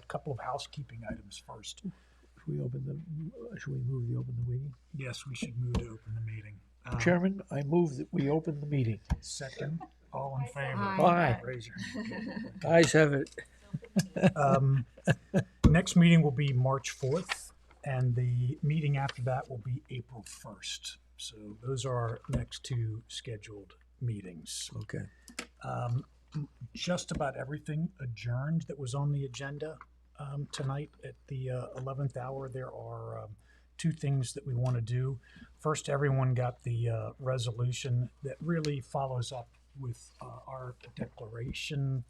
a couple of housekeeping items first. Should we move the open the meeting? Yes, we should move to open the meeting. Chairman, I move that we open the meeting. Second, all in favor? Aye. Raise your hand. Ayes have it. Next meeting will be March 4th, and the meeting after that will be April 1st. So those are our next two scheduled meetings. Okay. Just about everything adjourned that was on the agenda tonight at the 11th hour. There are two things that we want to do. First, everyone got the resolution that really follows up with our declaration.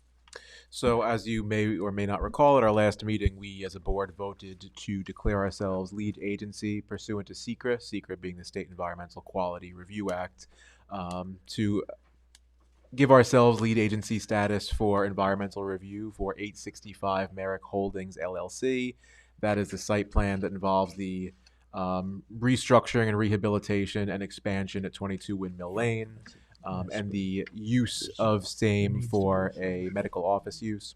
So as you may or may not recall, at our last meeting, we as a board voted to declare ourselves lead agency pursuant to SECRA being the State Environmental Quality Review Act, to give ourselves lead agency status for environmental review for 865 Merrick Holdings, LLC. That is the site plan that involves the restructuring and rehabilitation and expansion at 22 Windmill Lane. And the use of same for a medical office use.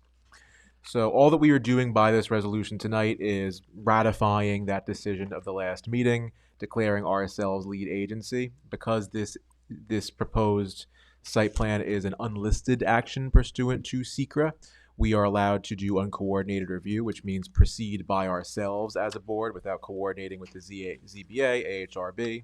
So all that we are doing by this resolution tonight is ratifying that decision of the last meeting, declaring ourselves lead agency. Because this proposed site plan is an unlisted action pursuant to SECRA, we are allowed to do uncoordinated review, which means proceed by ourselves as a board without coordinating with the ZBA, AHRB.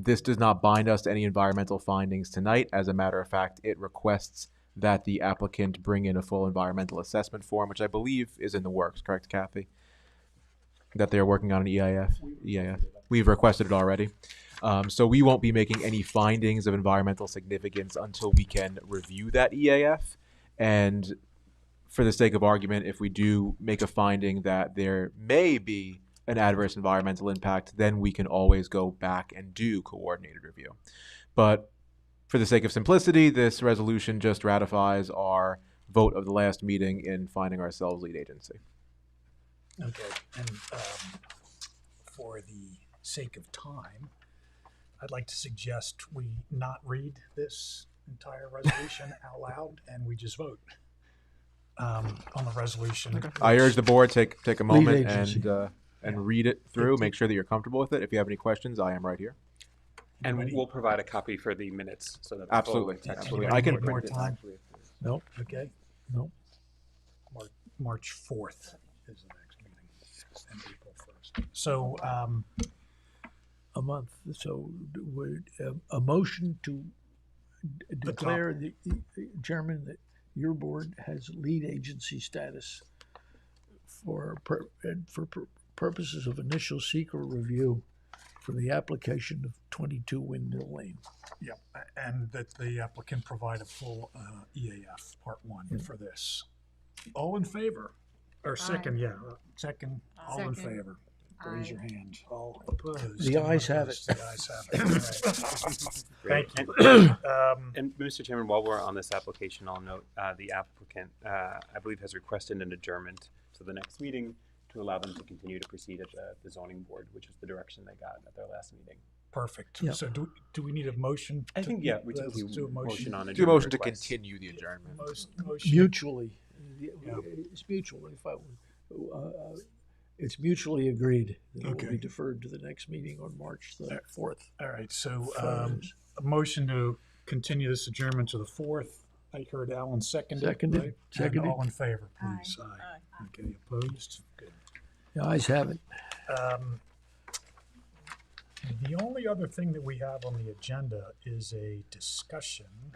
This does not bind us to any environmental findings tonight. As a matter of fact, it requests that the applicant bring in a full environmental assessment form, which I believe is in the works, correct, Kathy? That they're working on an EIF. We've requested it already. So we won't be making any findings of environmental significance until we can review that EAF. And for the sake of argument, if we do make a finding that there may be an adverse environmental impact, then we can always go back and do coordinated review. But for the sake of simplicity, this resolution just ratifies our vote of the last meeting in finding ourselves lead agency. Okay, and for the sake of time, I'd like to suggest we not read this entire resolution out loud and we just vote on the resolution. Okay. I urge the board take a moment and read it through. Make sure that you're comfortable with it. If you have any questions, I am right here. And we'll provide a copy for the minutes so that absolutely. I can print more time. No. Okay. No. March 4th is the next meeting, and April 1st. So a month. So a motion to declare the chairman that your board has lead agency status for purposes of initial SECRA review for the application of 22 Windmill Lane. Yeah, and that the applicant provide a full EAF Part 1 for this. All in favor? Or second, second, all in favor. Raise your hand. All opposed? The ayes have it. The ayes have it. Right. Thank you. And Mr. Chairman, while we're on this application, I'll note the applicant, I believe, has requested an adjournment to the next meeting to allow them to continue to proceed at the zoning board, which is the direction they got at their last meeting. Perfect. Yep. So do we need a motion? I think, yeah, we typically do a motion on adjournment. Do a motion to request. continue the adjournment. Mutually. Yeah. It's mutual. It's mutually agreed that it will be Okay. deferred to the next meeting on March the 4th. All right, so a motion to continue this adjournment to the 4th. I heard Alan seconded. Seconded. Right? Seconded. And all in favor, please. Aye. Okay, opposed? Good. The ayes have it. The only other thing that we have on the agenda is a discussion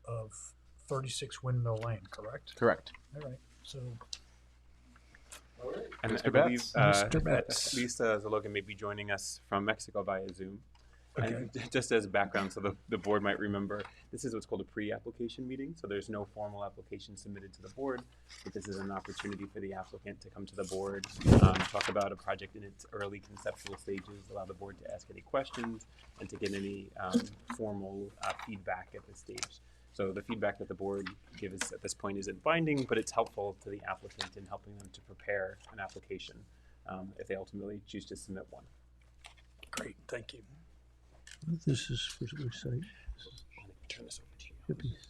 of 36 Windmill Lane, correct? Correct. All right, so And Mr. I believe Mr. Betts. Lisa Zaloga may be joining us from Mexico via Zoom. Okay. And just as background, so the board might remember, this is what's called a pre-application meeting. So there's no formal application submitted to the board, but this is an opportunity for the applicant to come to the board, talk about a project in its early conceptual stages, allow the board to ask any questions, and to get any formal feedback at this stage. So the feedback that the board gives at this point isn't binding, but it's helpful to the applicant in helping them to prepare an application if they ultimately choose to submit one. great, thank you. This is for which site? Turn this over to you. Hippies.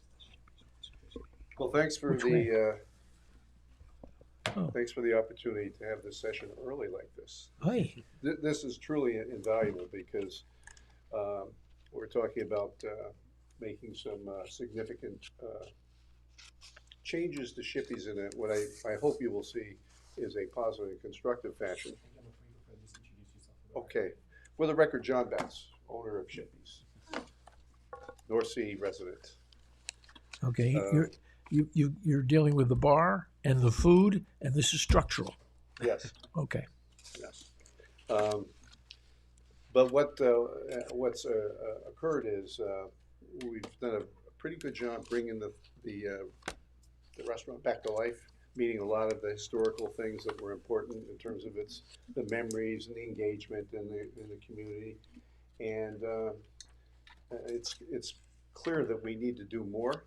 Well, thanks for Which way? Oh. Thanks for the opportunity to have this session early like this. Hey, This is truly invaluable because we're talking about making some significant changes to Shippey's in what I hope you will see is a positive and constructive fashion. Okay. For the record, John Betts, owner of Shippey's, North Sea resident. okay, you're dealing with the bar and the food, and this is structural. Yes. Okay. Yes. But what's occurred is we've done a pretty good job bringing the restaurant back to life, meeting a lot of the historical things that were important in terms of the memories and the engagement in the community, and it's clear that we need to do more,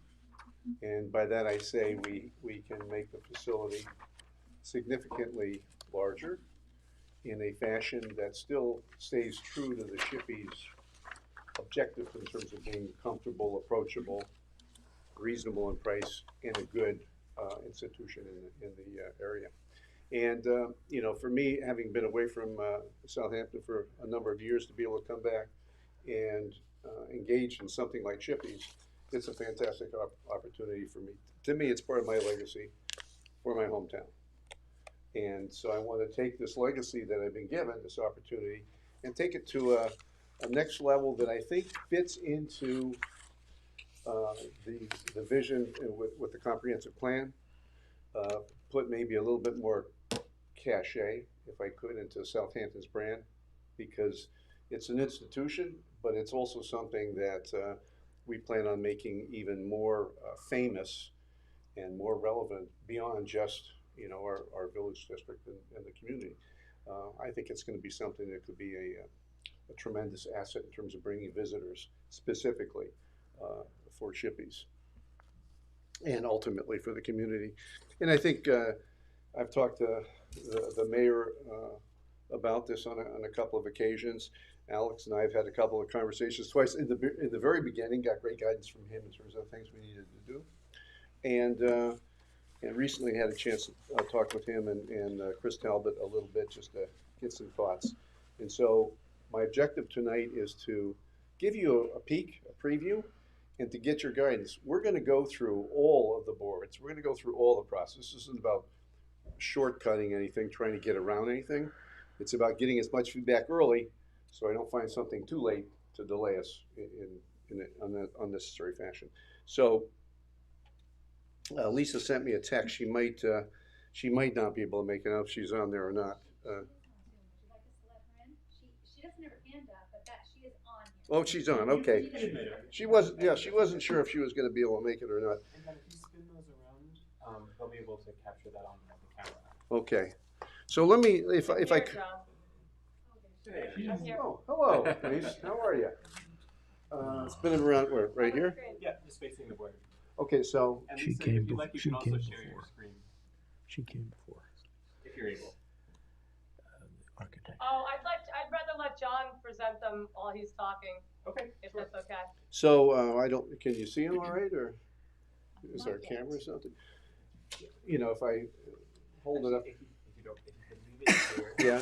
and by that I say we can make the facility significantly larger in a fashion that still stays true to the Shippey's objective in terms of being comfortable, approachable, reasonable in price, and a good institution in the area. And you know, for me, having been away from Southampton for a number of years, to be able to come back and engage in something like Shippey's, it's a fantastic opportunity for me. To me, it's part of my legacy for my hometown. And so I want to take this legacy that I've been given, this opportunity, and take it to a next level that I think fits into the vision with the comprehensive plan. Put maybe a little bit more cachet, if I could, into Southampton's brand, because it's an institution, but it's also something that we plan on making even more famous and more relevant beyond just our village district and the community. I think it's going to be something that could be a tremendous asset in terms of bringing visitors specifically for Shippey's and ultimately for the community. And I think I've talked to the mayor about this on a couple of occasions. Alex and I have had a couple of conversations twice in the very beginning, got great guidance from him in terms of things we needed to do. And recently had a chance to talk with him and Chris Talbot a little bit just to get some thoughts. And so my objective tonight is to give you a peek, a preview, and to get your guidance. We're going to go through all of the boards. We're going to go through all the process. This isn't about shortcutting anything, trying to get around anything. It's about getting as much feedback early so I don't find something too late to delay us in an unnecessary fashion. So Lisa sent me a text. She might not be able to make it up if she's on there or not. She doesn't have her hand up, but that she is on here. Oh, she's on. Okay. She wasn't sure if she was going to be able to make it or not. And then if you spin those around, they'll be able to capture that on the camera. Okay. So let me, if I could. I'm here. Oh, hello, Denise. How are you? Spin it around where? Right here? Yeah, just facing the board. Okay, so. And She Lisa, came if you'd like, you she can also came share your before. screen She came before. if you're able. Architect. Oh, I'd rather let John present them while he's talking, Okay, if sure. that's okay. So can you see him all right, or is there a Not yet. camera or something? You know, if I hold it up. If you don't, if you could leave it here. Yeah.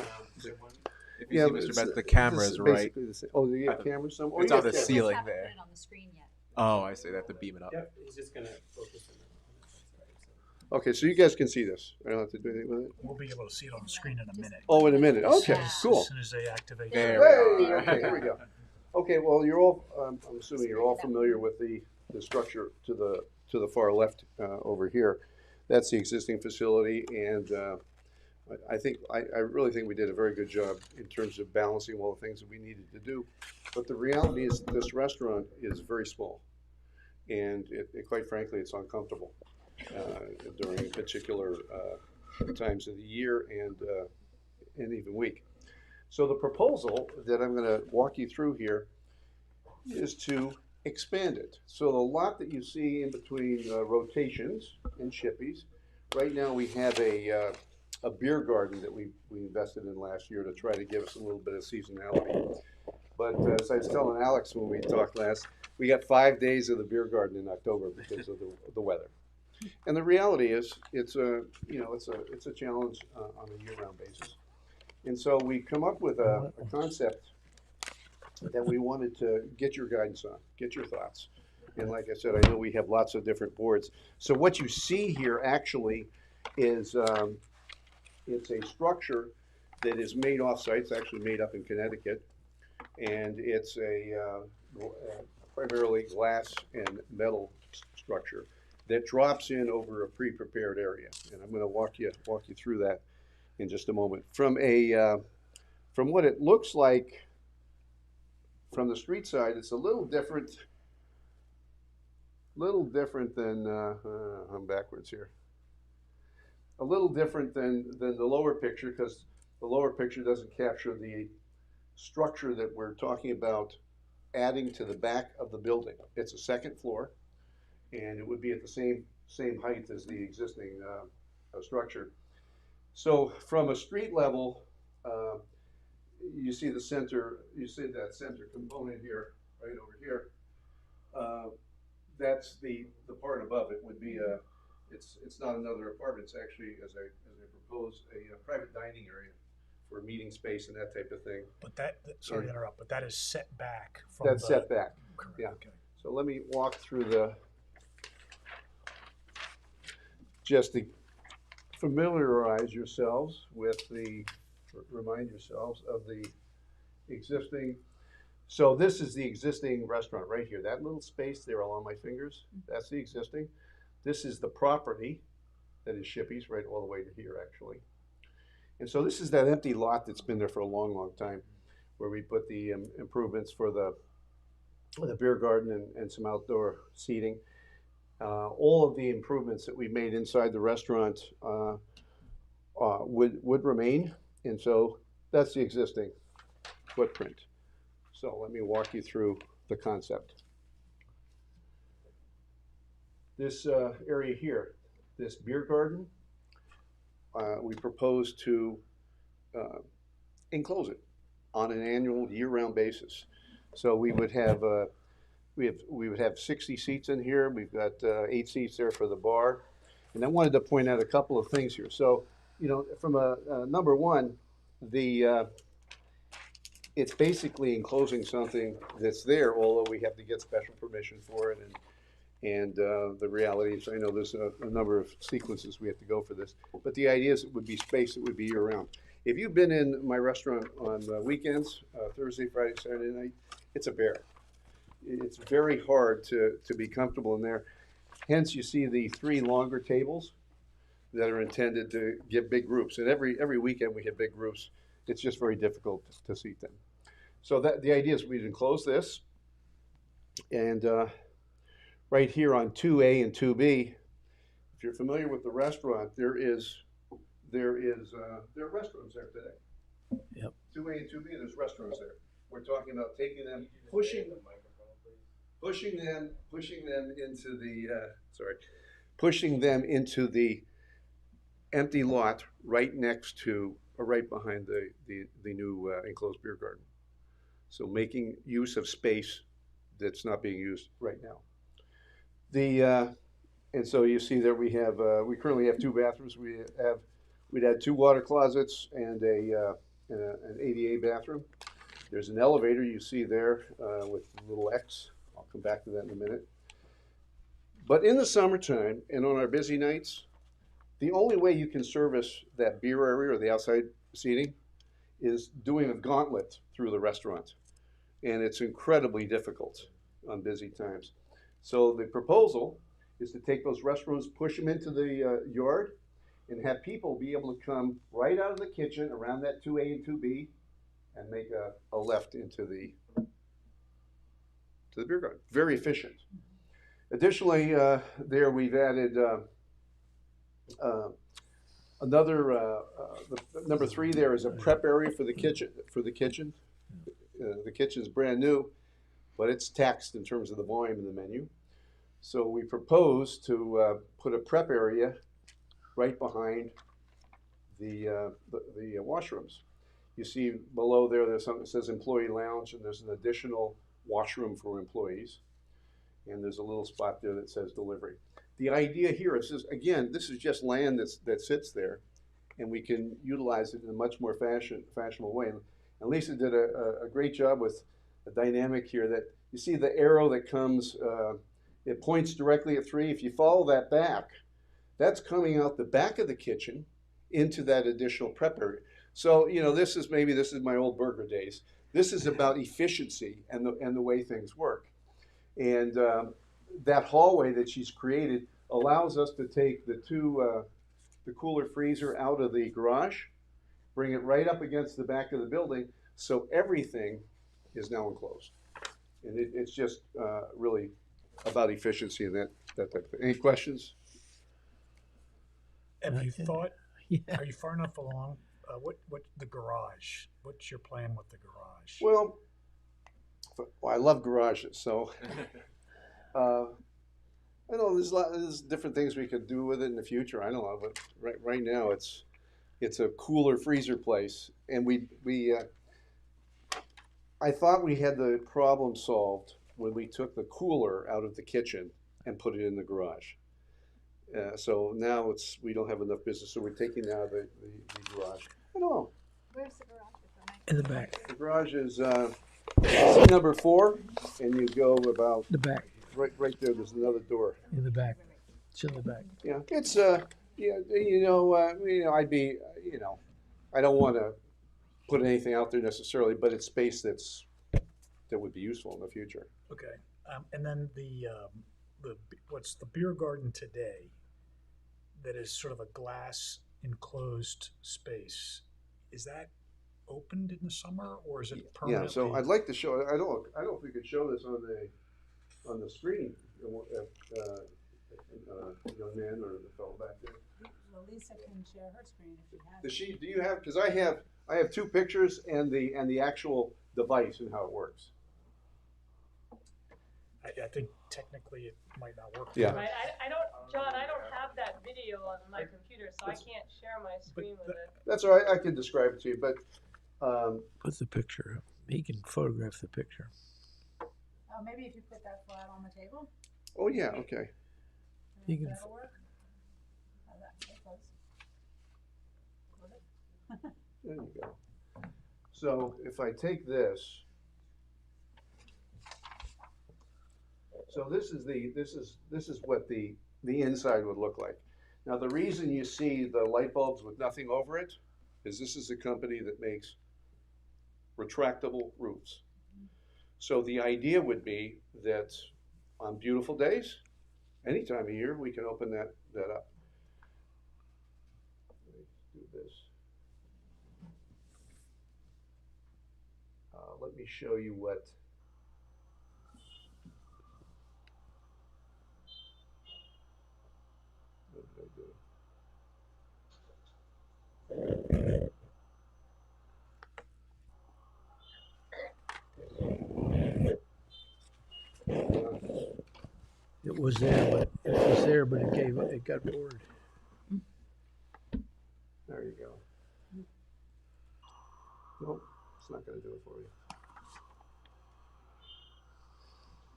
If you see Mr. Betts, the camera is right. Basically the same. Oh, you got camera somewhere? It's Oh, on the yes, yes. ceiling Haven't there. put it on the screen yet. Oh, I see. They have to beam it up. Yep, he's just gonna focus on it. Okay, so you guys can see this. I don't have to do anything with it. We'll be able to see it on the screen in a minute. Oh, in a minute. Okay, Yeah. cool. As soon as they activate. There Hey, we are. okay, here we go. Okay, well, you're all, I'm assuming you're all familiar with the structure to the far left over here. That's the existing facility, and I really think we did a very good job in terms of balancing all the things that we needed to do. But the reality is this restaurant is very small, and quite frankly, it's uncomfortable during particular times of the year and even week. So the proposal that I'm going to walk you through here is to expand it. So the lot that you see in between rotations and Shippey's, right now we have a beer garden that we invested in last year to try to give us a little bit of seasonality. But as I was telling Alex when we talked last, we got 5 days of the beer garden in October because of the weather. And the reality is, it's a challenge on a year-round basis. And so we come up with a concept that we wanted to get your guidance on, get your thoughts. And like I said, I know we have lots of different boards. So what you see here actually is it's a structure that is made off-site. It's actually made up in Connecticut, and it's a primarily glass and metal structure that drops in over a pre-prepared area. And I'm going to walk you through that in just a moment. From what it looks like from the street side, it's a little different than I'm backwards here. A little different than the lower picture, because the lower picture doesn't capture the structure that we're talking about adding to the back of the building. It's a second floor, and it would be at the same height as the existing structure. So from a street level, you see that center component here, right over here. That's the part above it would be it's not another apartment. It's actually, as I propose, a private dining area for meeting space and that type of thing. But sorry to interrupt, but that is set back from That's set back. Correct, Yeah. okay. So let me walk through to familiarize yourselves with remind yourselves of the existing. So this is the existing restaurant right here. That little space there along my fingers, that's the existing. This is the property that is Shippey's right all the way to here, actually. And so this is that empty lot that's been there for a long, long time, where we put the improvements for the beer garden and some outdoor seating. All of the improvements that we made inside the restaurant would remain, and so that's the existing footprint. So let me walk you through the concept. This area here, this beer garden, we propose to enclose it on an annual, year-round basis. So we would have we would have 60 seats in here. We've got 8 seats there for the bar, and I wanted to point out a couple of things here. So, from number one, it's basically enclosing something that's there, although we have to get special permission for it, and the reality is, I know there's a number of sequences we have to go for this, but the idea is it would be space that would be year-round. If you've been in my restaurant on weekends, Thursday, Friday, Saturday night, it's a bear. It's very hard to be comfortable in there. Hence, you see the 3 longer tables that are intended to give big groups. And every weekend we have big groups. It's just very difficult to seat them. So the idea is we'd enclose this. And right here on 2A and 2B, if you're familiar with the restaurant, there are restaurants there today. Yep. 2A and 2B, there's restaurants there. We're talking about taking them, pushing them into the empty lot right next to, or right behind the new enclosed beer garden. So making use of space that's not being used right now. And so you see there we currently have 2 bathrooms. We'd had 2 water closets and an ADA bathroom. There's an elevator you see there with a little X. I'll come back to that in a minute. But in the summertime and on our busy nights, the only way you can service that beer area or the outside seating is doing a gauntlet through the restaurant. And it's incredibly difficult on busy times. So the proposal is to take those restrooms, push them into the yard, and have people be able to come right out of the kitchen around that 2A and 2B and make a left into the beer garden. Very efficient. Additionally, there we've added another, number 3 there is a prep area for the kitchen. The kitchen's brand new, but it's taxed in terms of the volume of the menu. So we propose to put a prep area right behind the washrooms. You see below there's something that says employee lounge, and there's an additional washroom for employees. And there's a little spot there that says delivery. the idea here is, again, this is just land that sits there, and we can utilize it in a much more fashionable way. And Lisa did a great job with a dynamic here that you see the arrow that comes, it points directly at 3. If you follow that back, that's coming out the back of the kitchen into that additional prep area. So, you know, this is my old burger days. This is about efficiency and the way things work. And that hallway that she's created allows us to take the cooler freezer out of the garage, bring it right up against the back of the building, so everything is now enclosed. And it's just really about efficiency and that type of thing. Any questions? Have you thought, Yeah. are you far enough along? What the garage? What's your plan with the garage? Well, I love garages, so I know there's different things we could do with it in the future. I don't know, but right now it's a cooler freezer place, and I thought we had the problem solved when we took the cooler out of the kitchen and put it in the garage. So now we don't have enough business, so we're taking it out of the garage. I don't know. Where's the garage? In the back. The garage is number 4, and you go about The back. right there. There's another door. In the back. It's in the back. Yeah, it's I'd be, I don't want to put anything out there necessarily, but it's space that would be useful in the future. Okay, and then what's the beer garden today? That is sort of a glass enclosed space. Is that opened in the summer, or is it permanently? Yeah, so I'd like to show. I don't know if we could show this on the screen. Young man or the fellow back there. Well, Lisa can share her screen if she has. Does she? Do you have? Because I have 2 pictures and the actual device and how it works. I think technically it might not work. Yeah. Right, John, I don't have that video on my computer, so I can't share my screen with it. That's all right. I can describe it to you, but Put the picture up. He can photograph the picture. Maybe if you put that flat on the table. oh yeah, okay. You can That'll work. That's close. Close it. There you go. So if I take this, so this is what the inside would look like. Now the reason you see the light bulbs with nothing over it is this is a company that makes retractable roofs. So the idea would be that on beautiful days, any time of year, we can open that up. Let's do this. Let me show you what. What did I do? It was there, but it got bored. There you go. Nope, it's not going to do it for you.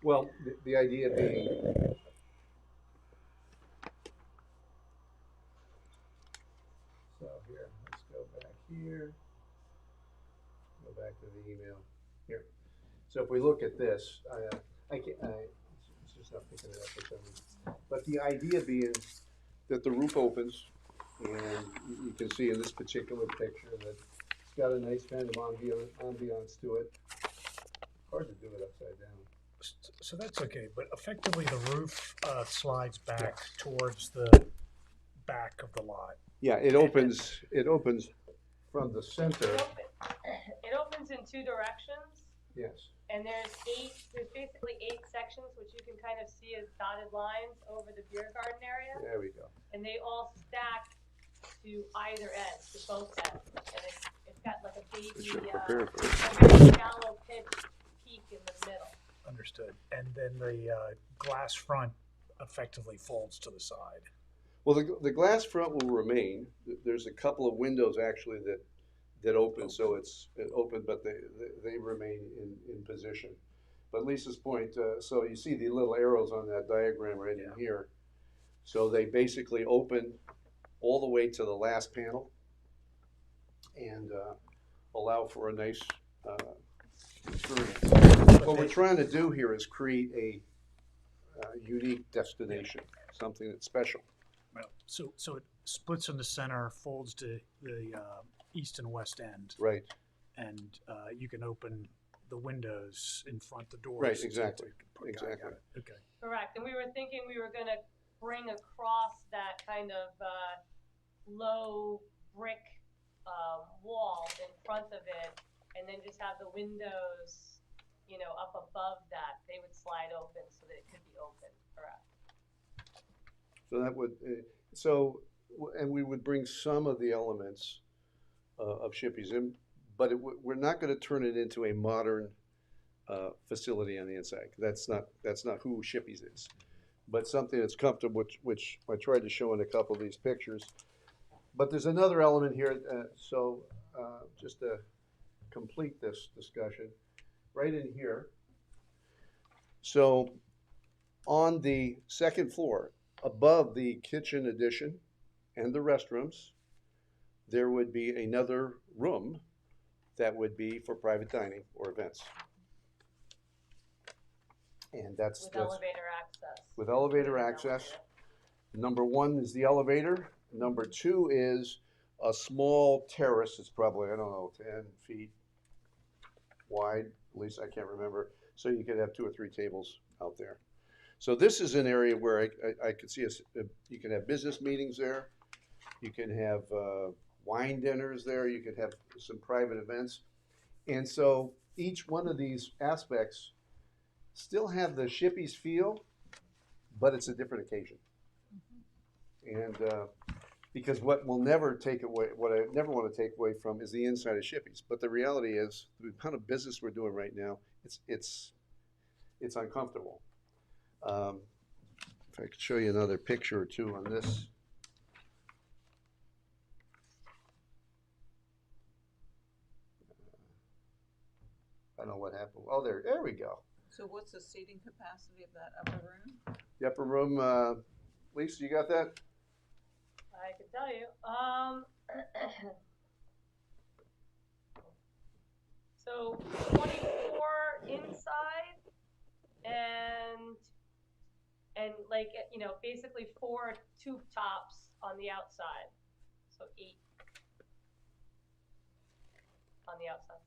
Well, the idea being, so here, let's go back here. Go back to the email here. So if we look at this, it's just not picking it up for some reason. But the idea being that the roof opens, and you can see in this particular picture that it's got a nice kind of ambiance to it. Hard to do it upside down. So that's okay, but effectively the roof slides back towards the back of the lot. Yeah, it opens from the center. It opens in 2 directions, Yes. and there's basically 8 sections, which you can kind of see as dotted lines over the beer garden area, There we go. and they all stack to either end, to both ends, and it's got like a I baby, should have prepared for it. a very shallow pitch peak in the middle. Understood. And then the glass front effectively folds to the side. Well, the glass front will remain. There's a couple of windows actually that open, so it's open, but they remain in position. But Lisa's point, so you see the little arrows on that diagram right in here. So they basically open all the way to the last panel and allow for a nice experience. What we're trying to do here is create a unique destination, something that's special. Well, so it splits in the center, folds to the east and west end, Right, and you can open the windows in front, the doors. right, to- exactly, got it, exactly. Okay. Correct, and we were thinking we were gonna bring across that kind of low brick wall in front of it, and then just have the windows, you know, up above that. They would slide open so that it could be open. Correct. So that would, and we would bring some of the elements of Shippey's in, but we're not gonna turn it into a modern facility on the inside. That's not who Shippey's is. But something that's comfortable, which I tried to show in a couple of these pictures. But there's another element here, just to complete this discussion, right in here. So on the second floor, above the kitchen addition and the restrooms, there would be another room that would be for private dining or events. And that's Elevator access. with elevator access. Number one is the elevator. Number two is a small terrace. It's probably, I don't know, 10 feet wide, at least I can't remember. So you could have 2 or 3 tables out there. So this is an area where I could see you can have business meetings there. You can have wine dinners there. You could have some private events. And so each one of these aspects still have the Shippey's feel, but it's a different occasion. And because what I never want to take away from is the inside of Shippey's. But the reality is, the kind of business we're doing right now, it's uncomfortable. If I could show you another picture or two on this. I don't know what happened. Oh, there we go. So what's the seating capacity of that upper room? The upper room, Lisa, you got that? I could tell you. So 24 inside, and like, you know, basically 4 tube tops on the outside. So 8 on the outside.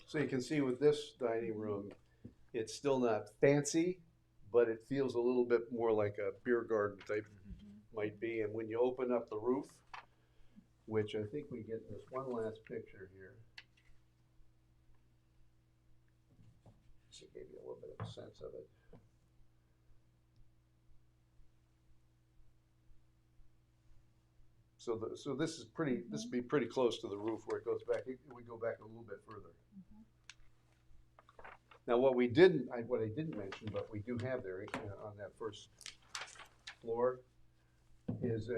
So you can see with this dining room, it's still not fancy, but it feels a little bit more like a beer garden type might be. And when you open up the roof, which I think we get this one last picture here. Just to give you a little bit of a sense of it. So this is pretty. This would be pretty close to the roof where it goes back. We go back a little bit further. Now, what I didn't mention, but we do have there on that first floor, is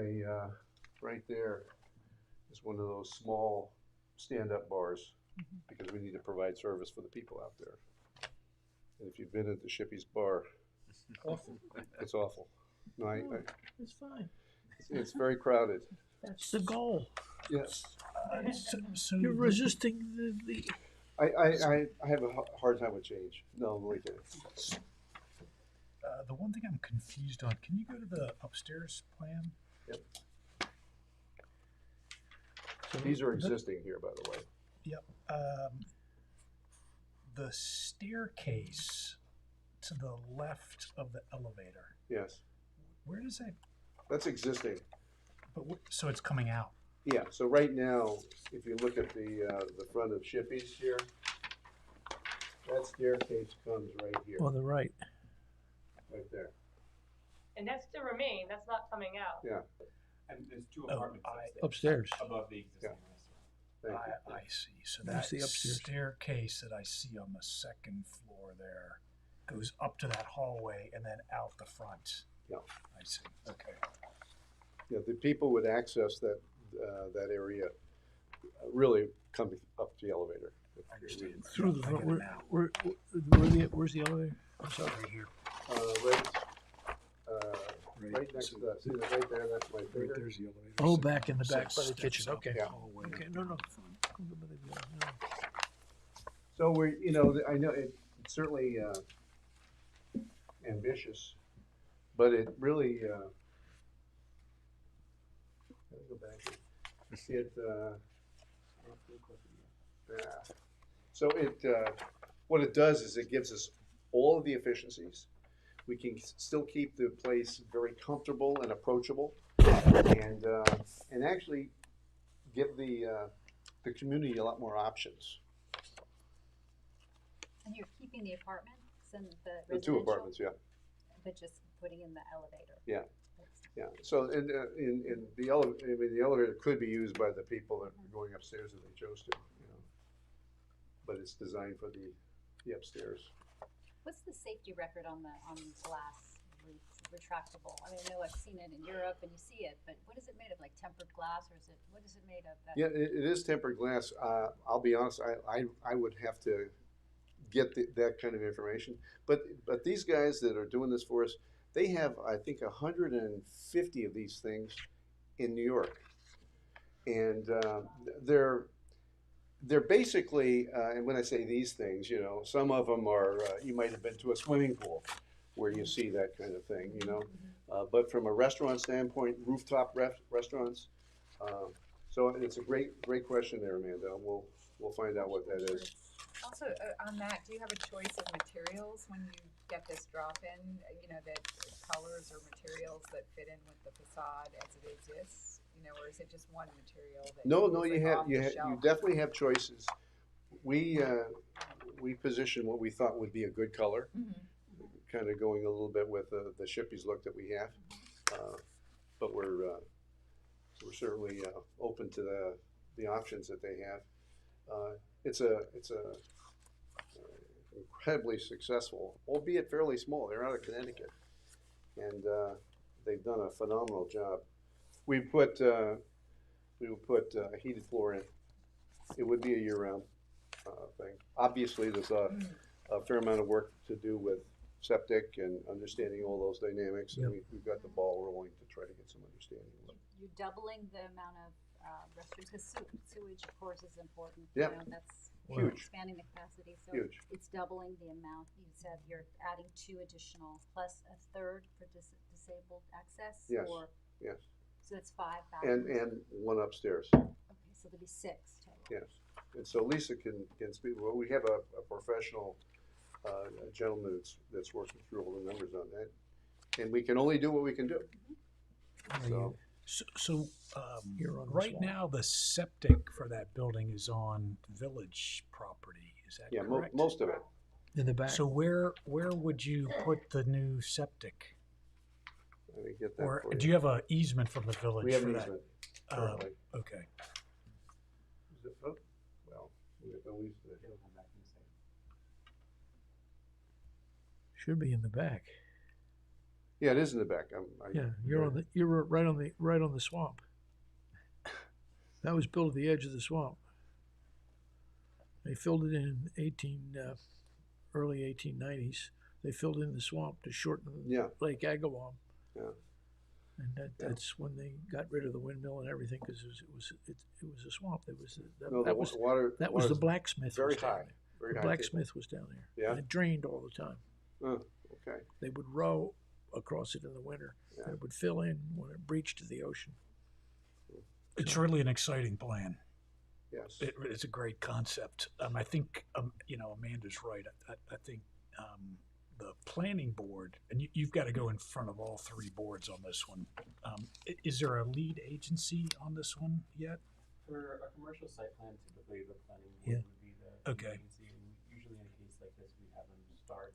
right there is one of those small stand-up bars, because we need to provide service for the people out there. And if you've been at the Shippey's bar, Awful. it's awful. No, It's fine. it's very crowded. That's the goal. Yes, So You're resisting the I have a hard time with change. No, I'm only kidding. the one thing I'm confused on, can you go to the upstairs plan? Yep. So These are existing here, by the way. Yep. The staircase to the left of the elevator, Yes, where does that, that's existing. but so it's coming out? Yeah, so right now, if you look at the front of Shippey's here, that staircase comes right here, on the right. right there. And that's to remain. That's not coming out. Yeah, And there's 2 Oh, apartments Upstairs. above the existing restaurant. thank you. I see. So That's that the upstairs. staircase that I see on the second floor there goes up to that hallway and then out the front. Yeah. I see. Okay. Yeah, the people would access that area really coming up the elevator. I understand. Through the I front. get it now. Where's the elevator? I'm sorry. Right here. Right right next to that, see that right there, that's my finger. There's the elevator. Oh, back in the back by the Steps kitchen, up okay. Yeah. hallway. Okay, no. So we're, I know it's certainly ambitious, but it really, let me go back here. Yeah. So what it does is it gives us all of the efficiencies. We can still keep the place very comfortable and approachable, and actually give the community a lot more options. And you're keeping the apartments and the The residential? two apartments, yeah. But just putting in the elevator? Yeah. Yeah, so in the elevator, I mean, the elevator could be used by the people that are going upstairs if they chose to, but it's designed for the upstairs. What's the safety record on the glass roof, retractable? I mean, I know I've seen it in Europe and you see it, but what is it made of, like tempered glass, or what is it made of? Yeah, it is tempered glass. I'll be honest, I would have to get that kind of information. But these guys that are doing this for us, they have, I think, 150 of these things in New York. And they're basically, and when I say these things, some of them are, you might have been to a swimming pool where you see that kind of thing, but from a restaurant standpoint, rooftop restaurants. So it's a great question there, Amanda. We'll find out what that is. Also, on that, do you have a choice of materials when you get this drop-in, that colors or materials that fit in with the facade as it exists? Or is it just one material that No, is, you like, have off the you shelf? definitely have choices. We position what we thought would be a good color, kind of going a little bit with the Shippies look that we have, but we're certainly open to the options that they have. It's incredibly successful, albeit fairly small. They're out of Connecticut, and they've done a phenomenal job. We would put a heated floor in. It would be a year-round thing. Obviously, there's a fair amount of work to do with septic and understanding all those dynamics, and we've got the ball rolling to try to get some understanding. You're doubling the amount of restrooms, because sewage, of course, is important. Yeah. That's Huge. expanding the capacity. So Huge. it's doubling the amount. You said you're adding 2 additional plus a third for disabled access? Yes. Or, Yes. so that's 5 bathrooms? And one upstairs. Okay, so there'll be 6 total. Yes. And so Lisa can speak. Well, we have a professional gentleman that's working through all the numbers on that, and we can only do what we can do. So You're on the right swamp. now, the septic for that building is on village property. Is that Yeah, correct? most of it. In the back. So where would you put the new septic? Let me get that Or for do you have an easement from the village We have for an that? easement. currently. Okay. Is it, oh, well, we have no easement. Should be in the back. Yeah, it is in the back. Yeah, you're right on the swamp. That was built at the edge of the swamp. They filled it in early 1890s. They filled in the swamp to shorten Lake Agawam. Yeah. And that's when they got rid of the windmill and everything, because it was a swamp. That was water. that was the blacksmith. Very was down high. there. Very The high. blacksmith was down there. Yeah. And it drained all the time. Oh, okay. They would row across it in the winter. Yeah. It would fill in when it breached to the ocean. It's really an exciting plan. Yes. It's a great concept. I think, Amanda's right. I think the planning board, and you've got to go in front of all 3 boards on this one. Is there a lead agency on this one yet? For a commercial site plan, typically the planning board would be the Okay. agency, and usually in a case like this, we have them start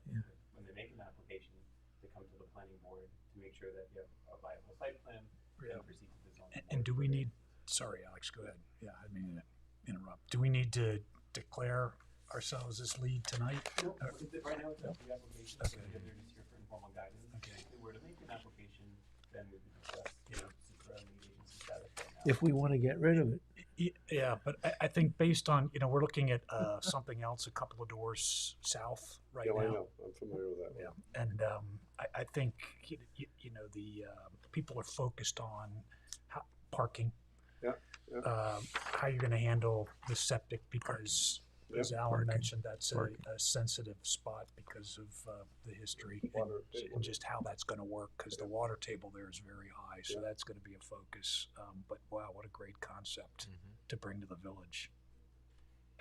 when they make an application, they come to the planning board to make sure that you have a viable site plan, Yeah. and proceed to the zoning. And do board we for need, sorry, Alex, go ahead. Yeah, I mean to interrupt. Do we need to declare ourselves as lead tonight? No, right now it's a pre-application, so Okay. they're just here for informal guidance. Okay. If we were to make an application, then we would discuss, since we're on the agency status right now. If we want to get rid of it. Yeah, but I think based on, we're looking at something else a couple of doors south right Yeah, now. I know, I'm familiar with that Yeah, one. and I think, the people are focused on parking. Yeah, yeah. How you're gonna handle the septic because, as Alan Parking. mentioned, that's Parking. a sensitive spot because of the history Water and table. just how that's gonna work, because the water table there is very high, so Yeah. that's gonna be a focus. But wow, what a great concept to bring to the village.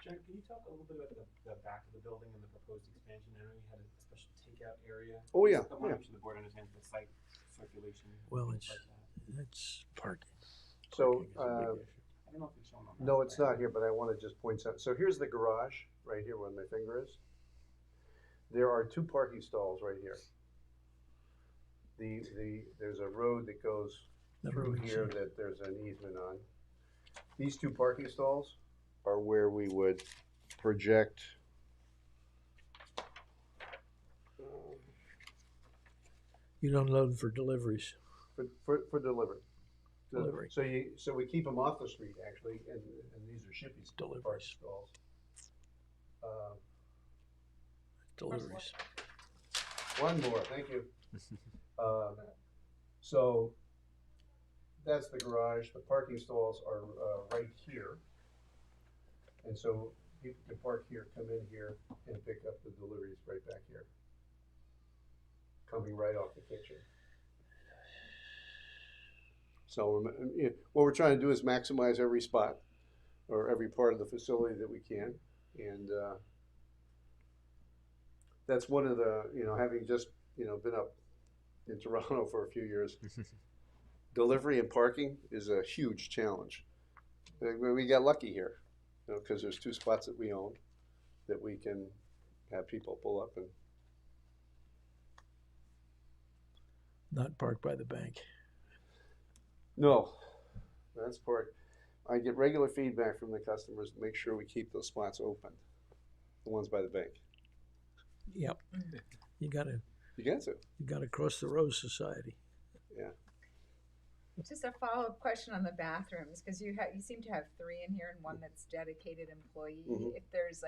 Jen, can you talk a little bit about the back of the building and the proposed expansion? I know you had a special takeout area. Oh, yeah, I want to yeah. make sure the board understands the site circulation. Well, things it's- like that. That's parking. So, Parking is a big issue. I don't know if it's shown on that. no, it's not here, but I want to just point out, so here's the garage, right here where my finger is. There are 2 parking stalls right here. There's a road that goes The through road is here that there's an easement on. These 2 parking stalls are where we would project. You don't load for deliveries. For delivery. Delivery. So we keep them off the street actually, and these are Shippey's Deliveries. parking stalls. Deliveries. One more, thank you. So that's the garage. The parking stalls are right here. And so people can park here, come in here, and pick up the deliveries right back here. Coming right off the kitchen. So what we're trying to do is maximize every spot or every part of the facility that we can. And that's one of the, having just, been up in Toronto for a few years, delivery and parking is a huge challenge. We got lucky here, because there's 2 spots that we own that we can have people pull up and. Not parked by the bank. No, that's part. I get regular feedback from the customers to make sure we keep those spots open, the ones by the bank. Yep. You gotta cross the road society. Yeah. Just a follow-up question on the bathrooms, because you seem to have 3 in here and one that's dedicated employee. Mhm. If there's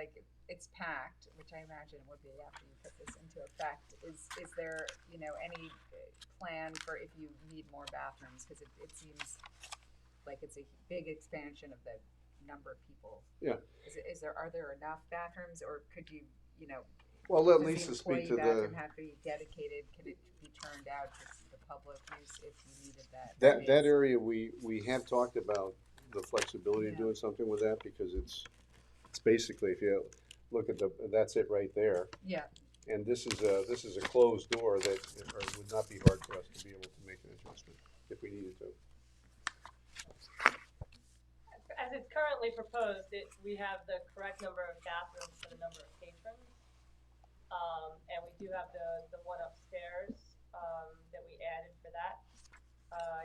it's packed, which I imagine would be after you put this into effect, is there any plan for if you need more bathrooms? Because it seems like it's a big expansion of the number of people. Yeah. Are there enough bathrooms, or could you Well, let does Lisa the speak to employee bathroom the. have to be dedicated? Can it be turned out to the public use if you needed that? That area, we have talked about the flexibility of Yeah. doing something with that, because it's basically, if you look at that's it right there. Yeah. And this is a closed door that would not be hard for us to be able to make an adjustment if we needed to. As it's currently proposed, we have the correct number of bathrooms for the number of patrons. And we do have the one upstairs, that we added for that.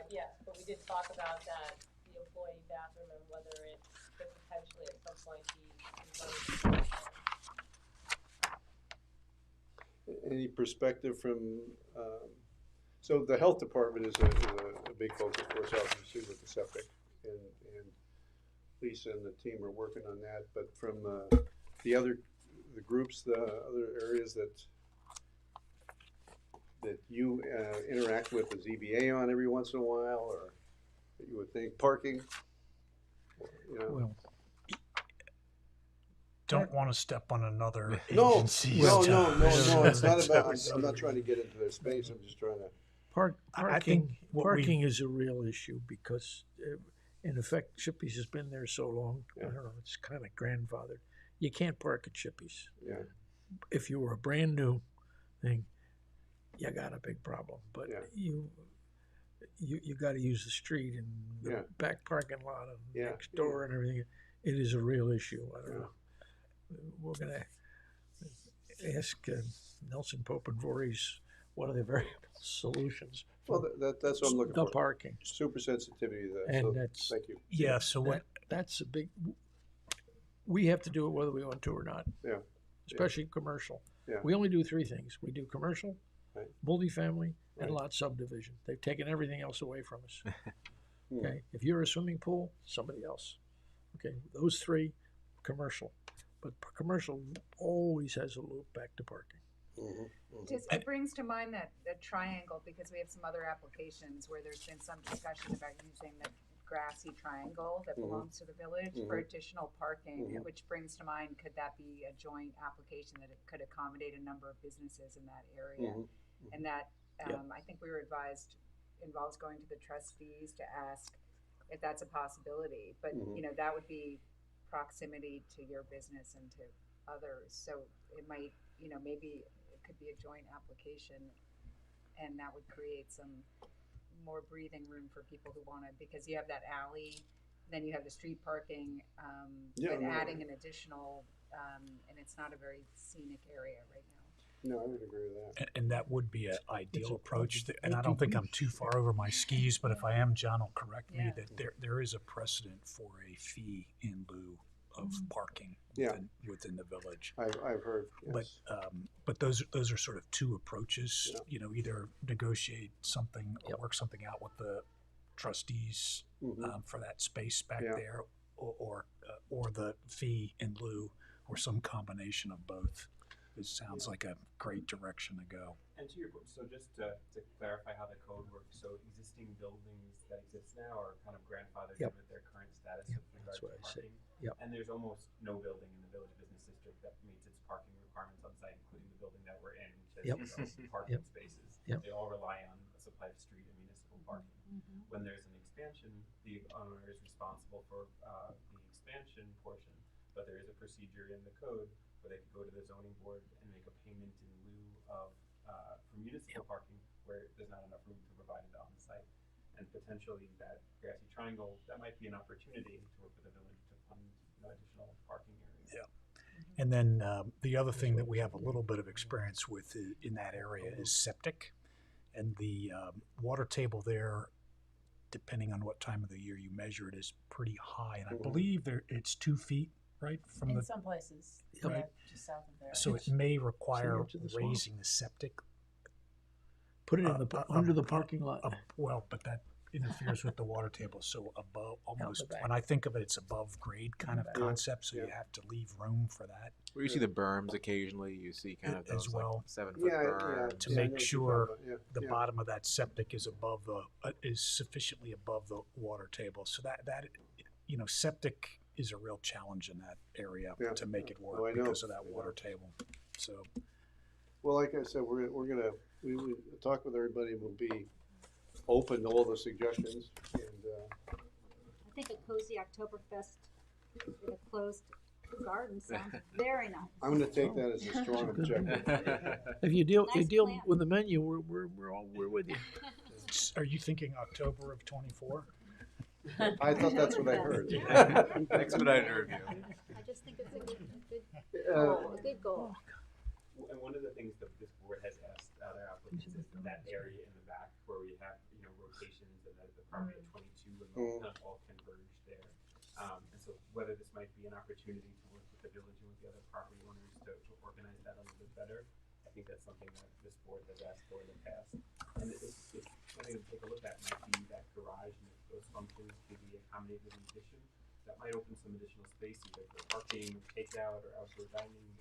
Yes, but we did talk about that, the employee bathroom, and whether it could potentially at some point be converted. Any perspective from, so the health department is a big focus for us, obviously, with the septic, and Lisa and the team are working on that, but from the other groups, the other areas that you interact with the ZBA on every once in a while, or that you would think parking, Well, Don't want to step on another No, agency's no, toes. it's not about, I'm not trying to get into their space, I'm just trying to. I think what parking is a real issue because, in effect, Shippey's has been there so long. Yeah. I don't know. It's kind of grandfathered. You can't park at Shippey's. Yeah. If you were a brand new thing, you got a big problem. But Yeah. you got to use the street and the Yeah. back parking lot and Yeah. next door and everything. It is a real issue. I don't know. We're gonna ask Nelson Pope and Voorhees what are the variable solutions. Well, that's what I'm looking the for. parking. Super sensitivity to that, And so, that's thank you. Yeah, so what, that's a big. We have to do it whether we want to or not. Yeah. Especially commercial. Yeah. We only do 3 things. We do commercial, Right. multifamily, and Right. lot subdivision. They've taken everything else away from us. Hmm. Okay. If you're a swimming pool, somebody else. Okay, those three, commercial, but commercial always has a loop back to parking. It brings to mind that triangle, because we have some other applications where there's been some discussion about using the grassy triangle that belongs to the village for additional parking, which brings to mind, could that be a joint application that it could accommodate a number of businesses in that area? And that, I think we were advised, involves going to the trustees to ask if that's a possibility, but you know, that would be proximity to your business and to others, so it might, you know, maybe it could be a joint application, and that would create some more breathing room for people who want to, because you have that alley, then you have the street parking, but adding an additional, and it's not a very scenic area right now. No, I would agree with that. And that would be an ideal a approach. And I don't think I'm too far over my skis, but if I am, John will correct me, Yeah. that there is a precedent for a fee in lieu of parking Yeah. within the village. I've heard, yes. But those are sort of two approaches. Yeah. You know, either negotiate something or work something out with the trustees for that space back there, or the fee in lieu, or some combination of both. It sounds like a great direction to go. And to your point, so just to clarify how the code works, so existing buildings that exist now are kind of grandfathered in with their current status with regard to parking. And there's almost no building in the village business district that meets its parking requirements on site, including the building that we're in, which has parking spaces. They all rely on a supply of street and municipal parking. When there's an expansion, the owner is responsible for the expansion portion, but there is a procedure in the code where they could go to the zoning board and make a payment in lieu of for municipal parking where there's not enough room to provide it on site. And potentially that grassy triangle, that might be an opportunity to work with the village to fund additional parking areas. Yeah. And then the other thing that we have a little bit of experience with in that area is septic. And the water table there, depending on what time of the year you measure it, is pretty high. And I believe it's 2 feet, right? From In some places, just south of there. So it may require to the swamp. raising the septic. Put it in under the parking lot. Well, but that interferes with the water table. So above, almost, back. when I think of it, it's above grade kind of concept. So you have to leave room for that. Where you see the berms occasionally, you see kind of those As well. like 7-foot berms. To make sure the bottom of that septic is above is sufficiently above the water table. So that you know, septic is a real challenge in that area to make it work because of that water table. So, well, like I said, we will talk with everybody. We'll be open to all the suggestions, and I think a cozy Oktoberfest in a closed garden sounds very nice. I'm going to take that as a strong objective. If you deal Nice plan. with the menu, we're with you. are you thinking October of 24? I thought that's what I heard. Expedited review. I just think it's a good goal. And one of the things that this board has asked other applicants is that area in the back where we have, rotations and the property at 22 and kind of all converge there. And so whether this might be an opportunity to work with the village and with the other property owners to organize that a little bit better, I think that's something that this board has asked for in the past. And it's something to take a look at might be that garage, and if those functions could be accommodated in addition, that might open some additional space either for parking, or takeout, or outdoor dining,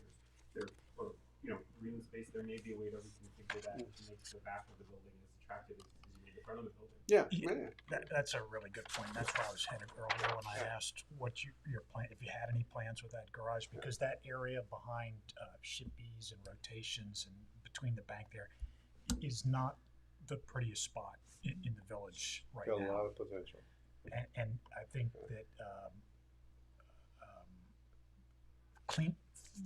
or green space. There may be a way to reconfigure that to make the back of the building as attractive as the front of the building. That's a really good point. That's where I was headed earlier when I asked what your plan, if you had any plans with that garage, because that area behind Shippies and Rotations and between the bank there is not the prettiest spot in the village right Got now. a lot of potential. And I think that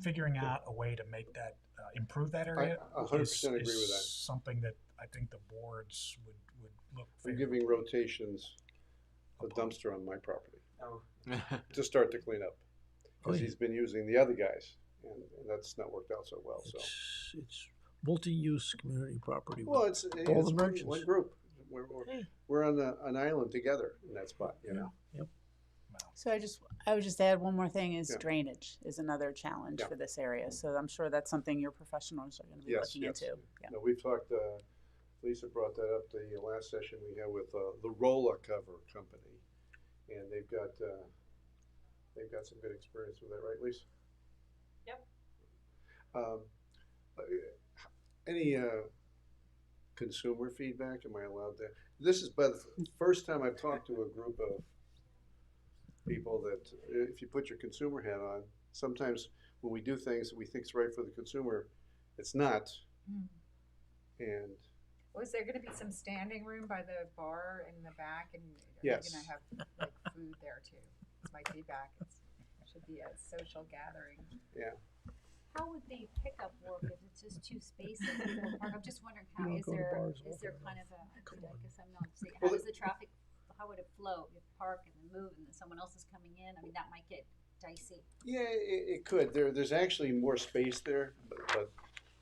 figuring out a way to make that improve that area I 100% agree with that. Something that I think the boards would look for. I'm giving Rotations a dumpster on my property Oh, to start to clean up, because he's been using the other guys, and that's not worked out so well. So It's multi-use community property. well, it's all the merchants. one group. We're on an island together in that spot, Yep. So I would just add one more thing is Yeah. drainage is another challenge Yeah. for this area. So I'm sure that's something your professionals are going to be Yes, looking yes. into. Yeah. No, we've talked. Lisa brought that up the last session we had with the Rolla Cover Company, and they've got they've got some good experience with that, right, Lisa? Yep. Um, uh, any consumer feedback? Am I allowed to? This is by the first time I've talked to a group of people that if you put your consumer hat on, sometimes when we do things that we think is right for the consumer, it's not. Hmm. And Was there gonna be some standing room by the bar in the back, and are Yes. you gonna have like food there too? It's my feedback. It should be a social gathering. How would the pickup work if it's just two spaces people park? I'm just wondering how, You don't is go to there, bars is there often kind of Come I on. guess I'm not seeing, Well, how does the traffic, how would it flow? You park and then move and then someone else is coming in? I mean, that might get dicey. yeah, it could. There's actually more space there, but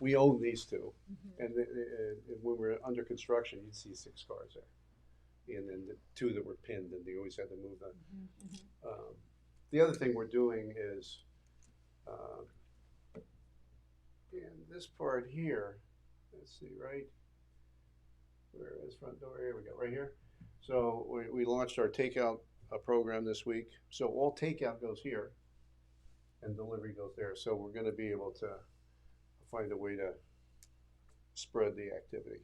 we own these two. And when we were under construction, you'd see 6 cars there. And then the 2 that were pinned, and they always had to move them. The other thing we're doing is, in this part here, let's see, right? Where is front door? Here we go, right here. So we launched our takeout program this week. So all takeout goes here, and delivery goes there. So we're going to be able to find a way to spread the activity.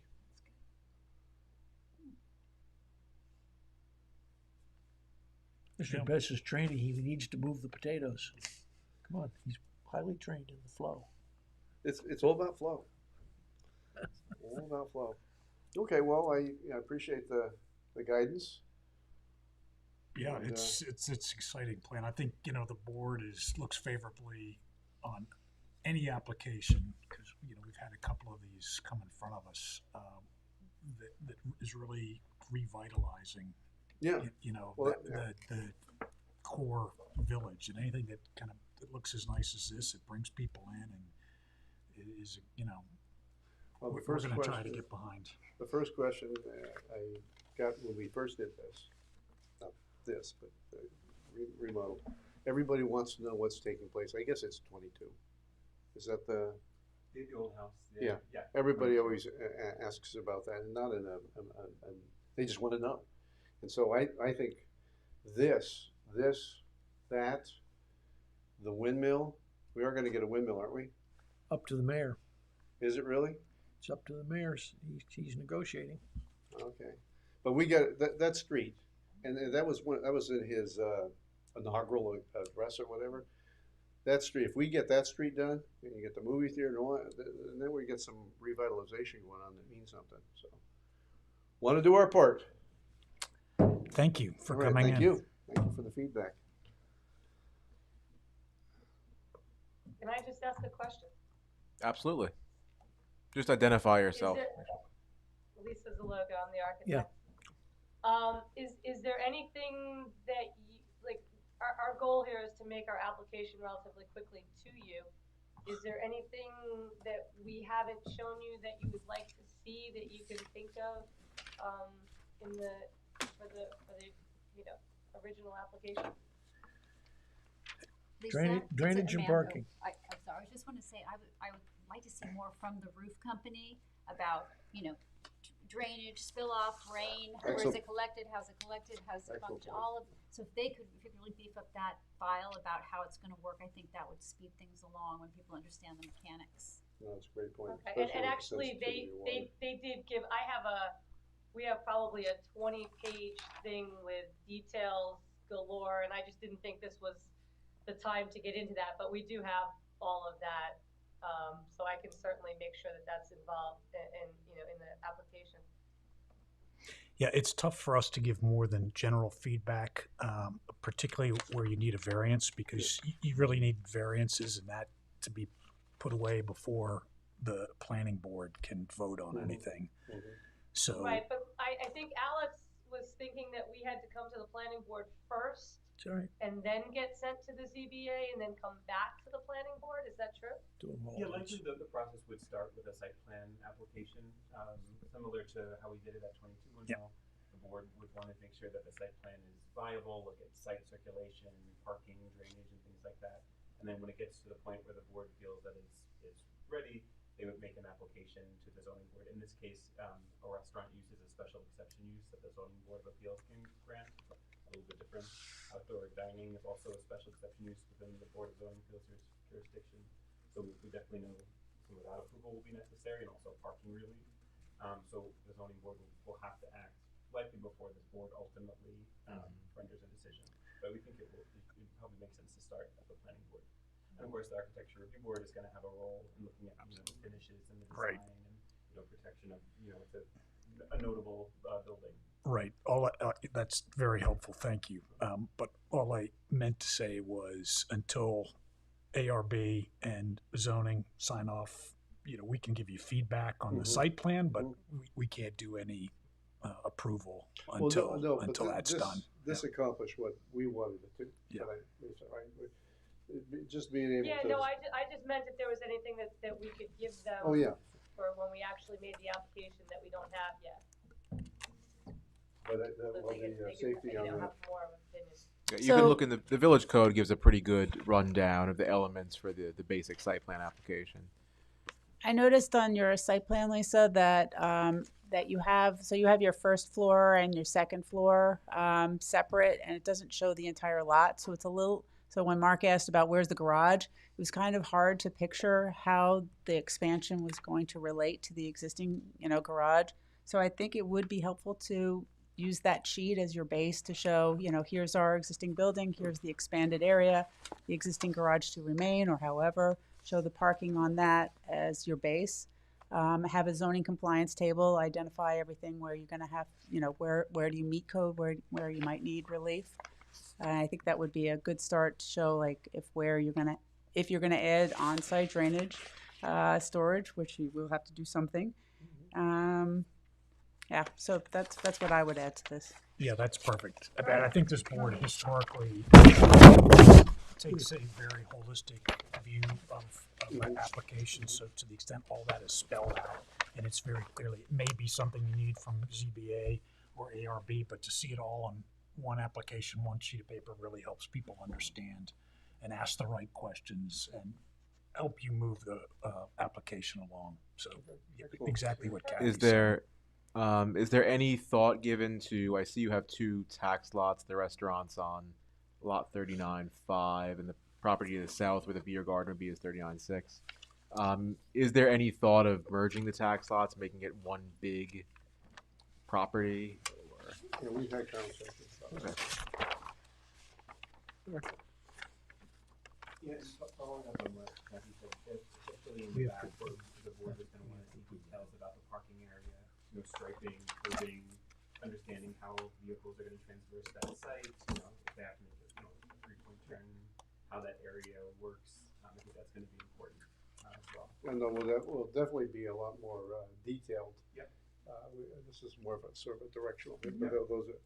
Mr. Best is training. He needs to move the potatoes. Come on, he's highly trained in the flow. It's all about flow. All about flow. Okay, well, I appreciate the guidance. Yeah, And, it's exciting plan. I think, you know, the board looks favorably on any application, because, you know, we've had a couple of these come in front of us, that is really revitalizing, Yeah. you know, Well, the core village, and anything that kind of that looks as nice as this, it brings people in and is, you know, Well, the we're first going to try to question, get behind. the first question I got when we first did this, not this, but remodel. Everybody wants to know what's taking place. I guess it's 22. Is that the? The old house. Yeah. Everybody always asks about that, and not in they just want to know. And so I think this, that, the windmill, we are going to get a windmill, aren't we? Up to the mayor. Is it really? It's up to the mayor. He's negotiating. Okay. But we got that street, and that was in his inaugural address or whatever. That street, if we get that street done, and you get the movie theater and all that, and then we get some revitalization going on that means something. So, want to do our part. Thank you for All right, coming in. Thank you. Thank you for the feedback. Can I just ask a question? Absolutely. Just identify yourself. Lisa Zaloga, I'm the architect. Yeah. Is there anything that you, like, our goal here is to make our application relatively quickly to you. Is there anything that we haven't shown you that you would like to see that you can think of for the you know, original application? Lisa, Drainage and Amanda. parking. I'm sorry, I just want to say, I would like to see more from the roof company about, you know, drainage, spill off, rain, where is Excellent. it collected, how's it collected, how's it Excellent function, point. all of, so if you could really beef up that file about how it's gonna work, I think that would speed things along when people understand the mechanics. No, that's a great point. Okay, and especially with the actually, sensitivity of water. they did give, we have probably a 20-page thing with details galore, and I just didn't think this was the time to get into that, but we do have all of that. So I can certainly make sure that that's involved in you know, in the application. Yeah, it's tough for us to give more than general feedback, particularly where you need a variance, because you really need variances and that to be put away before the planning board can vote on anything. So, Right, but I think Alex was thinking that we had to come to the planning board first It's all right. and then get sent to the ZBA and then come back to the planning board. Is that true? Do them all Yeah, at once. likely the process would start with a site plan application, similar to how we did it at 22 Windmill. The board would want to make sure that the site plan is viable, look at site circulation, parking, drainage, and things like that. And then when it gets to the point where the board feels that it's ready, they would make an application to the zoning board. In this case, a restaurant use is a special exception use that the zoning board of appeals can grant. a little bit different. Outdoor dining is also a special exception use within the Board of Zoning Appeals jurisdiction. So we definitely know some of that approval will be necessary, and also parking relief. So the zoning board will have to act likely before this board ultimately renders a decision. But we think it probably makes sense to start at the planning board. And of course, the architecture review board is going to have a role in looking at the finishes and the design and protection of it's a notable building. Right. That's very helpful. Thank you. But all I meant to say was until ARB and zoning sign off, we can give you feedback on the site plan, but we can't do any approval until that's done. This accomplished what we wanted it to. Yeah. Just being able Yeah, to. no, I just meant if there was anything that we could give them. Oh, yeah. For when we actually made the application that we don't have yet. But So well, they the could, safety on have that. more of an opinion. Yeah, you can look in the village code gives a pretty good rundown of the elements for the basic site plan application. I noticed on your site plan, Lisa, that that you have your first floor and your second floor separate, and it doesn't show the entire lot. So it's a little. So when Mark asked about where's the garage, it was kind of hard to picture how the expansion was going to relate to the existing, garage. So I think it would be helpful to use that sheet as your base to show, here's our existing building, here's the expanded area, the existing garage to remain, or however, show the parking on that as your base. Have a zoning compliance table, identify everything where you're gonna have, where do you meet code, where you might need relief. I think that would be a good start to show like if you're gonna add on-site drainage, storage, which you will have to do something. Yeah, so that's what I would add to this. Yeah, that's perfect. I think this board historically takes a very holistic view of applications. So to the extent all that is spelled out, and it's very clearly, it may be something you need from ZBA or ARB, but to see it all on one application, one sheet of paper really helps people understand and ask the right questions and help you move the application along. So exactly what Kathy said. Is there any thought given to, I see you have two tax lots, the restaurant's on lot 39.5 and the property to the south where the beer garden would be is 39.6. Is there any thought of merging the tax lots, making it one big property? Yeah, we've had conversations about that. Yeah, following up on what Kathy said, especially in the back, where the board is going to want to see details about the parking area, striping, curbing, understanding how vehicles are going to transverse that site, if they have to make a 3-point turn, how that area works. I think that's going to be important as well. And that will definitely be a lot more detailed. Yep. This is more of a sort of a directional thing, but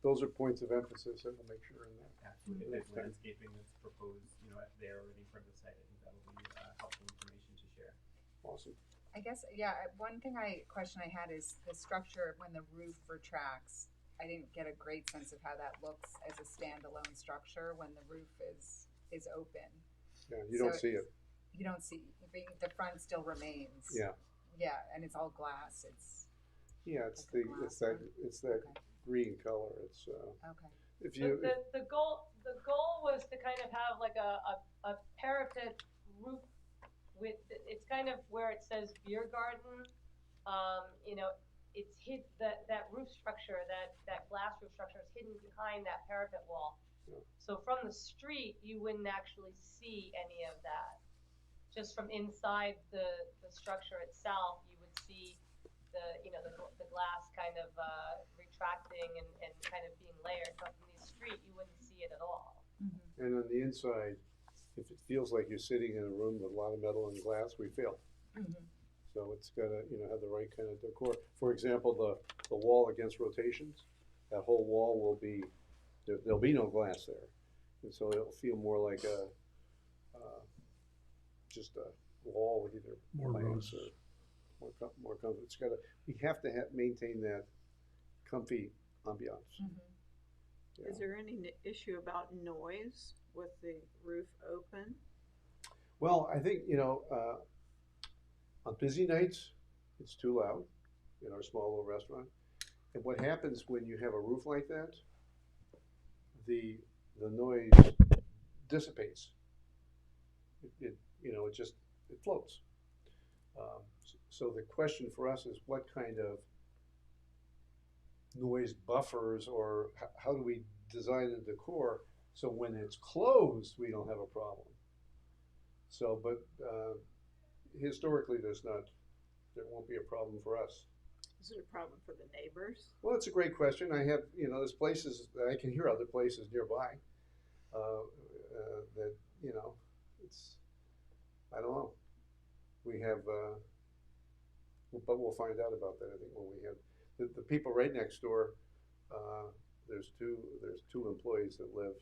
those are points of emphasis that we'll make sure in there. Absolutely. If there's landscaping that's proposed, there or any part of the site, I think that will be helpful information to share. Awesome. I guess, one question I had is the structure when the roof retracts. I didn't get a great sense of how that looks as a standalone structure when the roof is open. Yeah, you don't see it. You don't see, the front still remains. Yeah. Yeah, and it's all glass. It's that green color. It's okay. If you The goal was to kind of have like a parapet roof with, it's kind of where it says beer garden, it's hid, that roof structure, that glass roof structure is hidden behind that parapet wall. Yeah. So from the street, you wouldn't actually see any of that. Just from inside the structure itself, you would see the glass kind of retracting and kind of being layered. But from the street, you wouldn't see it at all. Mm-hmm. And on the inside, if it feels like you're sitting in a room with a lot of metal and glass, we fail. Mm-hmm. So it's got to have the right kind of decor. For example, the wall against rotations, that whole wall will be there'll be no glass there, and so it'll feel more like just a wall with either More plants roses. or more comfort. It's got to. We have to maintain that comfy ambiance. Mm-hmm. Yeah. Is there any issue about noise with the roof open? Well, I think on busy nights, it's too loud in our small little restaurant. And what happens when you have a roof like that, the noise dissipates. It floats. So the question for us is what kind of noise buffers, or how do we design the decor so when it's closed we don't have a problem. So, but historically there won't be a problem for us. Is it a problem for the neighbors? Well, it's a great question. I have, there's places that I can hear other places nearby that, I don't know. We have, but we'll find out about that, I think, when we have, the people right next door, there's two employees that live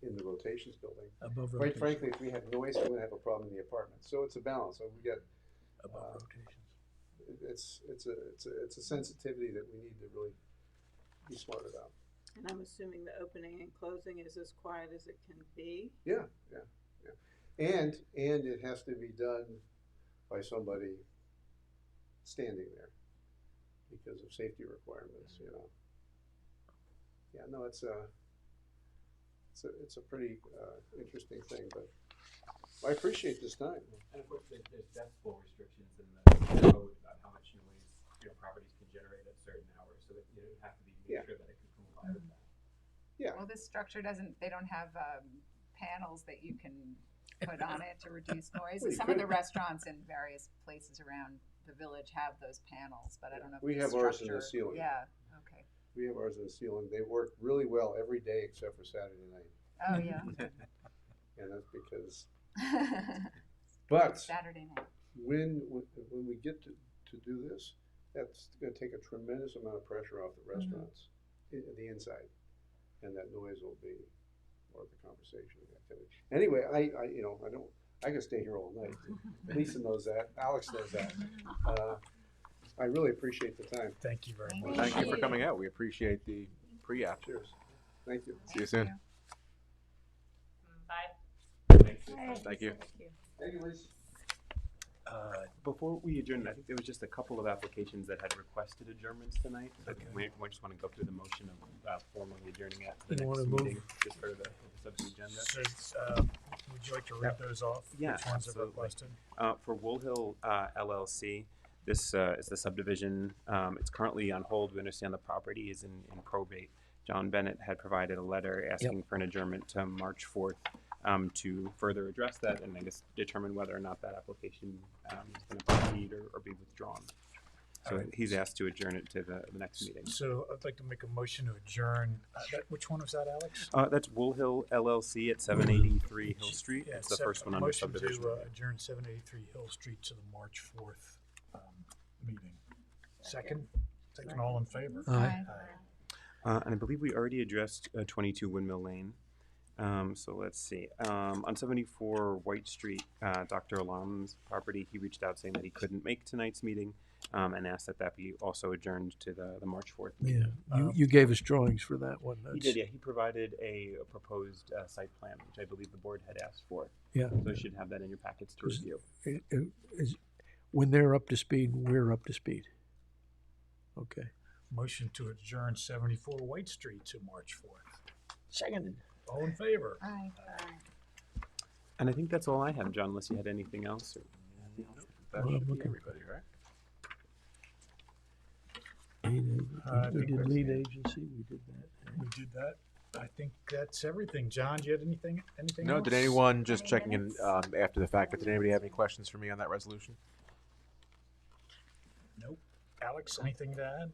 in the rotations building. Above Quite rotations. frankly, if we have noise, we're gonna have a problem in the apartment. So it's a balance. So we get, Above rotations. it's a sensitivity that we need to really be smart about. And I'm assuming the opening and closing is as quiet as it can be. Yeah. And it has to be done by somebody standing there because of safety requirements, Yeah, no, it's a pretty interesting thing, but I appreciate this time. And of course, there's decibel restrictions in the code about how much noise properties can generate at certain hours, so that you have to be make sure that it can comply with that. Yeah. Well, this structure they don't have panels that you can put on it to reduce noise. Well, you Some of the could. restaurants in various places around the village have those panels, but I don't know if We the have ours in the structure- ceiling. Yeah, okay. We have ours in the ceiling. They work really well every day except for Saturday night. Oh, yeah. And that's because, but Saturday night. when we get to do this, that's going to take a tremendous amount of pressure off the restaurants, the inside, and that noise will be more of the conversation and the activity. Anyway, I can stay here all night. Lisa knows that. Alex knows that. I really appreciate the time. Thank you very Well, much. thank you for coming out. We appreciate the pre-app. Cheers. Thank you. See you soon. Bye. Thank you. Thank you, Lisa. Before we adjourn, I think there was just a couple of applications that had requested adjournments tonight. So we just want to go through the motion of formally adjourning at the You next wanna move? meeting, just for the purpose of the agenda. So, would you like to read those off? Yeah, Which ones have absolutely. requested? For Wool Hill LLC, this is the subdivision. It's currently on hold. We understand the property is in probate. John Bennett had provided a letter asking for an adjournment to March 4th to further address that and I guess determine whether or not that application is going to proceed or be withdrawn. So Alright. he's asked to adjourn it to the next meeting. So I'd like to make a motion to adjourn. Which one was that, Alex? That's Wool Hill LLC at 783 Hill Street. Yeah, It's the first one under motion subdivision. to adjourn 783 Hill Street to the March 4th meeting. Second, all in favor? Aye. And I believe we already addressed 22 Windmill Lane. So let's see. On 74 White Street, Dr. Alam's property, he reached out saying that he couldn't make tonight's meeting and asked that be also adjourned to the March 4th meeting. Yeah, you gave us drawings for that one. He did, yeah. He provided a proposed site plan, which I believe the board had asked for. Yeah. So you should have that in your packets to Is- review. When they're up to speed, we're up to speed. Okay. Motion to adjourn 74 White Street to March 4th. Seconded. All in favor? Aye. And I think that's all I have, John, unless you had anything else. Or That Well, should be looking- everybody, right? I We think did that's lead it. agency, we did that. We did that. I think that's everything. John, do you have anything No, else? did anyone, just Any checking in minutes? after the fact, but did anybody have any questions for me on that resolution? Nope. Alex, anything to add?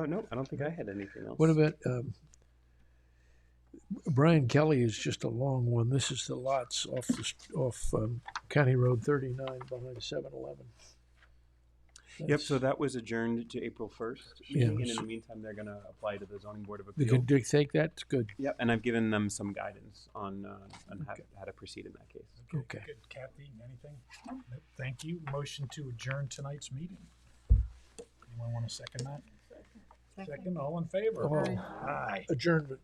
No, I don't think I had anything else. What about, Brian Kelly is just a long one. This is the lots off County Road 39 behind 7-Eleven. Yep, so that was adjourned to April 1st Yeah. meeting, and in the meantime, they're going to apply to the zoning board of They appeal. can take that, it's good. Yep, and I've given them some guidance on how to proceed in that case. Okay. Good. Kathy, anything? Nope. Thank you. Motion to adjourn tonight's meeting. Anyone want to second that? Second, all in favor? Oh. Aye. Adjournment.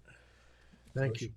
Thank you. Motion